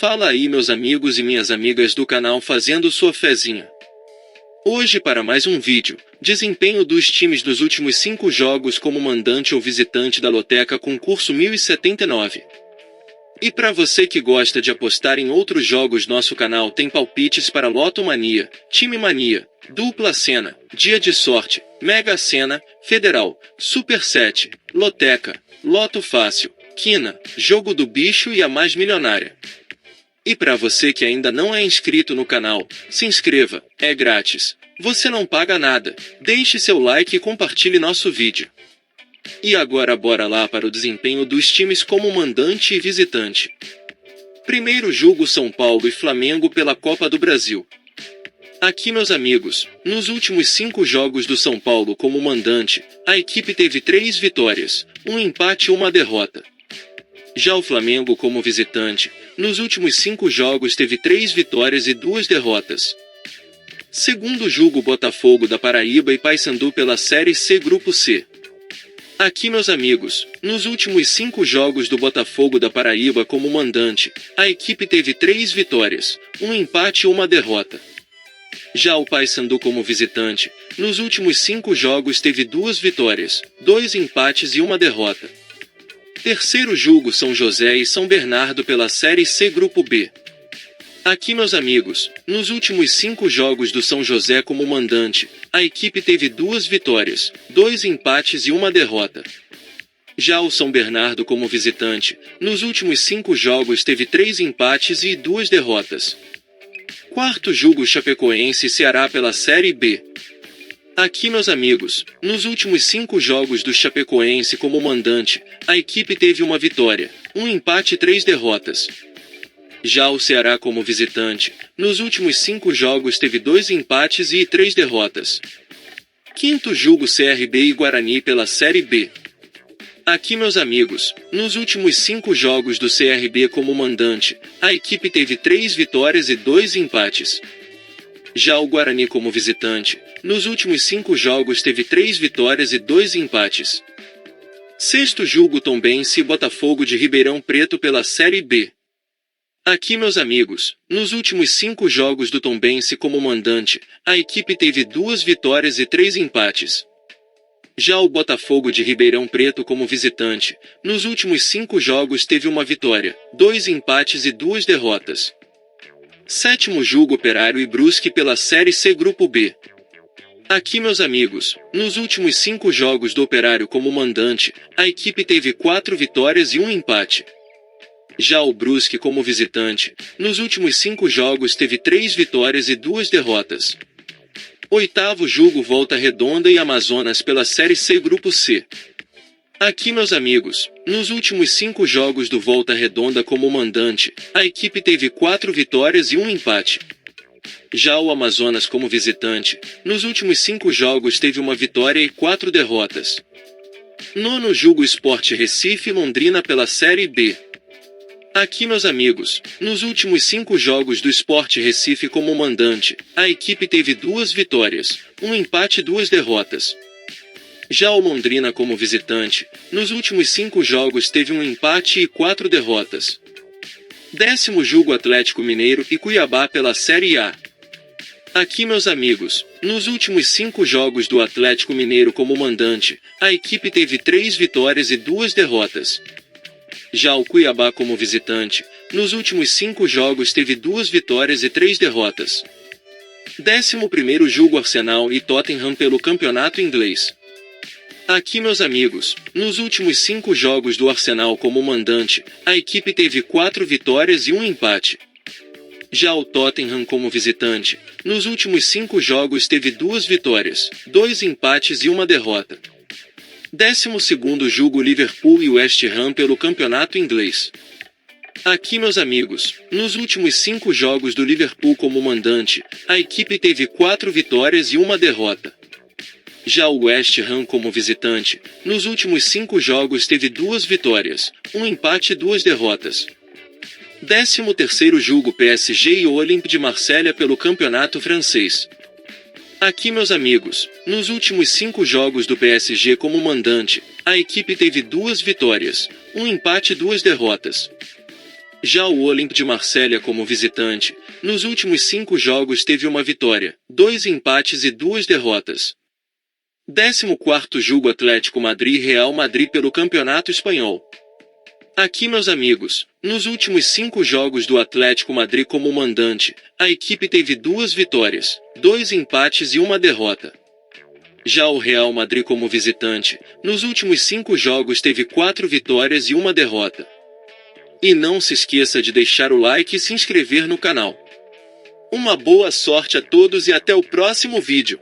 Fala aí, meus amigos e minhas amigas do canal fazendo sua fezinha. Hoje para mais um vídeo, desempenho dos times dos últimos 5 jogos como mandante ou visitante da Loteca Concurso 1079. E para você que gosta de apostar em outros jogos, nosso canal tem palpites para Loto Mania, Time Mania, Dupla Sena, Dia de Sorte, Mega Sena, Federal, Super 7, Loteca, Loto Fácil, Quina, Jogo do Bicho e a Mais Milionária. E para você que ainda não é inscrito no canal, se inscreva, é grátis. Você não paga nada. Deixe seu like e compartilhe nosso vídeo. E agora bora lá para o desempenho dos times como mandante e visitante. Primeiro jogo, São Paulo e Flamengo pela Copa do Brasil. Aqui, meus amigos, nos últimos 5 jogos do São Paulo como mandante, a equipe teve 3 vitórias, um empate e uma derrota. Já o Flamengo como visitante, nos últimos 5 jogos teve 3 vitórias e 2 derrotas. Segundo jogo, Botafogo da Paraíba e Paysandu pela Série C Grupo C. Aqui, meus amigos, nos últimos 5 jogos do Botafogo da Paraíba como mandante, a equipe teve 3 vitórias, um empate e uma derrota. Já o Paysandu como visitante, nos últimos 5 jogos teve 2 vitórias, 2 empates e uma derrota. Terceiro jogo, São José e São Bernardo pela Série C Grupo B. Aqui, meus amigos, nos últimos 5 jogos do São José como mandante, a equipe teve 2 vitórias, 2 empates e uma derrota. Já o São Bernardo como visitante, nos últimos 5 jogos teve 3 empates e 2 derrotas. Quarto jogo, Chapecoense e Ceará pela Série B. Aqui, meus amigos, nos últimos 5 jogos do Chapecoense como mandante, a equipe teve uma vitória, um empate e 3 derrotas. Já o Ceará como visitante, nos últimos 5 jogos teve 2 empates e 3 derrotas. Quinto jogo, CRB e Guarani pela Série B. Aqui, meus amigos, nos últimos 5 jogos do CRB como mandante, a equipe teve 3 vitórias e 2 empates. Já o Guarani como visitante, nos últimos 5 jogos teve 3 vitórias e 2 empates. Sexto jogo, Tombense e Botafogo de Ribeirão Preto pela Série B. Aqui, meus amigos, nos últimos 5 jogos do Tombense como mandante, a equipe teve 2 vitórias e 3 empates. Já o Botafogo de Ribeirão Preto como visitante, nos últimos 5 jogos teve uma vitória, 2 empates e 2 derrotas. Sétimo jogo, Operário e Brusque pela Série C Grupo B. Aqui, meus amigos, nos últimos 5 jogos do Operário como mandante, a equipe teve 4 vitórias e 1 empate. Já o Brusque como visitante, nos últimos 5 jogos teve 3 vitórias e 2 derrotas. Oitavo jogo, Volta Redonda e Amazonas pela Série C Grupo C. Aqui, meus amigos, nos últimos 5 jogos do Volta Redonda como mandante, a equipe teve 4 vitórias e 1 empate. Já o Amazonas como visitante, nos últimos 5 jogos teve uma vitória e 4 derrotas. Nono jogo, Sport Recife e Londrina pela Série B. Aqui, meus amigos, nos últimos 5 jogos do Sport Recife como mandante, a equipe teve 2 vitórias, 1 empate e 2 derrotas. Já o Londrina como visitante, nos últimos 5 jogos teve um empate e 4 derrotas. Décimo jogo, Atlético Mineiro e Cuiabá pela Série A. Aqui, meus amigos, nos últimos 5 jogos do Atlético Mineiro como mandante, a equipe teve 3 vitórias e 2 derrotas. Já o Cuiabá como visitante, nos últimos 5 jogos teve 2 vitórias e 3 derrotas. 11º jogo, Arsenal e Tottenham pelo Campeonato Inglês. Aqui, meus amigos, nos últimos 5 jogos do Arsenal como mandante, a equipe teve 4 vitórias e 1 empate. Já o Tottenham como visitante, nos últimos 5 jogos teve 2 vitórias, 2 empates e 1 derrota. 12º jogo, Liverpool e West Ham pelo Campeonato Inglês. Aqui, meus amigos, nos últimos 5 jogos do Liverpool como mandante, a equipe teve 4 vitórias e 1 derrota. Já o West Ham como visitante, nos últimos 5 jogos teve 2 vitórias, 1 empate e 2 derrotas. 13º jogo, PSG e Olympique de Marselha pelo Campeonato Francês. Aqui, meus amigos, nos últimos 5 jogos do PSG como mandante, a equipe teve 2 vitórias, um empate e 2 derrotas. Já o Olympique de Marselha como visitante, nos últimos 5 jogos teve uma vitória, 2 empates e 2 derrotas. 14º jogo Atlético Madrid e Real Madrid pelo Campeonato Espanhol. Aqui, meus amigos, nos últimos 5 jogos do Atlético Madrid como mandante, a equipe teve 2 vitórias, 2 empates e 1 derrota. Já o Real Madrid como visitante, nos últimos 5 jogos teve 4 vitórias e 1 derrota. E não se esqueça de deixar o like e se inscrever no canal. Uma boa sorte a todos e até o próximo vídeo.